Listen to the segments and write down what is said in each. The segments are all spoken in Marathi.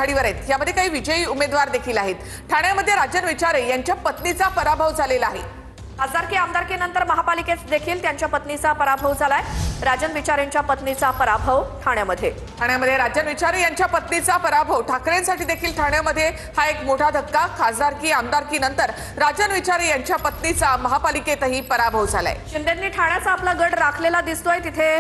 आघाडीवर आहेत। यामध्ये काही विजयी उमेदवार देखील आहेत। ठाण्यामध्ये राजन विचारे यांच्या पत्नीचा पराभव झालेला आहे। खासदारकी आमदारकीनंतर महापालिकेत देखील त्यांच्या पत्नीचा पराभव झालाय। राजन विचारेंच्या पत्नीचा पराभव ठाण्यामध्ये राजन विचारे यांच्या पत्नीचा पराभव ठाकरेंसाठी देखील ठाण्यामध्ये हा एक मोठा धक्का। खासदारकी आमदारकी नंतर राजन विचारे यांच्या पत्नीचा महापालिकेतही पराभव झालाय। शिंदेंनी ठाण्याचा आपला गड राखलेला दिसतोय। तिथे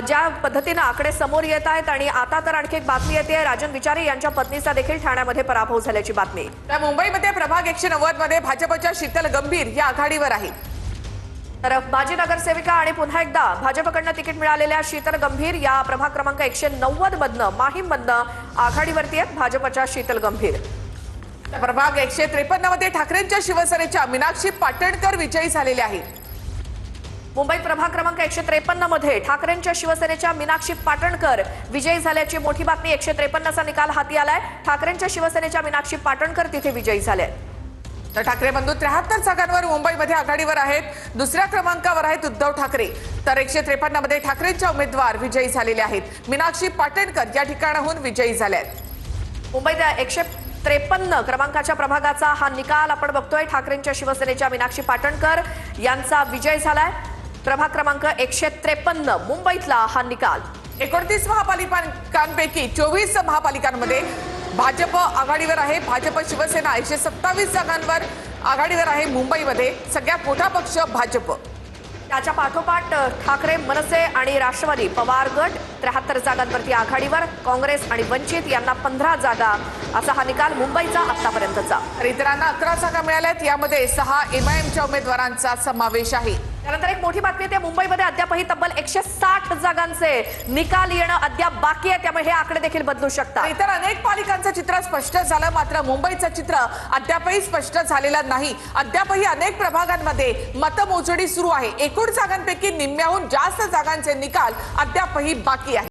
ज्या पद्धतीने आकडे समोर येत आहेत आणि आता तर आणखी एक बातमी येते, राजन विचारे यांच्या पत्नीचा देखील ठाण्यामध्ये पराभव झाल्याची बातमी। तर मुंबईमध्ये प्रभाग 190 मध्ये भाजपच्या शीतल गंभीर या आघाडीवर आहेत। तर माजी नगरसेविका आणि पुन्हा एकदा भाजपकडनं तिकीट मिळालेल्या शीतल गंभीर या प्रभाग क्रमांक 190 मधनं माहीममधनं आघाडीवरती आहेत भाजपच्या शीतल गंभीर। प्रभाग 153 मध्ये ठाकरेंच्या शिवसेनेच्या मीनाक्षी पाटणकर विजयी झालेल्या आहेत। मुंबईत प्रभाग क्रमांक 153 मध्ये ठाकरेंच्या शिवसेनेच्या मीनाक्षी पाटणकर विजयी झाल्याची मोठी बातमी। 153 चा निकाल हाती आलाय। ठाकरेंच्या शिवसेनेच्या मीनाक्षी पाटणकर तिथे विजयी झाले। तर ठाकरे बंधू 73 जागांवर मुंबईमध्ये आघाडीवर आहेत। दुसऱ्या क्रमांकावर आहेत उद्धव ठाकरे। तर 153 मध्ये ठाकरेंच्या उमेदवार विजयी झालेले आहेत। मीनाक्षी पाटणकर या ठिकाणाहून विजयी झाल्या आहेत। मुंबईत 153 क्रमांकाच्या प्रभागाचा हा निकाल आपण बघतोय। ठाकरेंच्या शिवसेनेच्या मीनाक्षी पाटणकर यांचा विजय झालाय। प्रभाग क्रमांक 153 मुंबईतला हा निकाल। 29 महापालिकांपैकी 24 महापालिकांमध्ये भाजप आघाडीवर आहे। भाजप शिवसेना 127 जागांवर आघाडीवर आहे। मुंबईमध्ये सगळ्यात मोठा पक्ष भाजप। त्याच्या पाठोपाठ ठाकरे, मनसे आणि राष्ट्रवादी पवार गट 73 जागांवरती आघाडीवर। काँग्रेस आणि वंचित यांना 15 जागा असा हा निकाल मुंबईचा आतापर्यंतचा। तर इतरांना 11 जागा मिळाल्यात। यामध्ये 6 एमआयएमच्या उमेदवारांचा समावेश आहे। त्यानंतर एक मोठी बातमी येते, मुंबईमध्ये अद्यापही तब्बल 160 जागांचे निकाल येणं अद्याप बाकी आहे। त्यामुळे हे आकडे देखील बदलू शकतात। इतर अनेक पालिकांचं चित्र स्पष्ट झालं, मात्र मुंबईचं चित्र अद्यापही स्पष्ट झालेलं नाही। अद्यापही अनेक प्रभागांमध्ये मतमोजणी सुरू आहे। एकूण जागांपैकी निम्म्याहून जास्त जागांचे निकाल अद्यापही बाकी आहेत।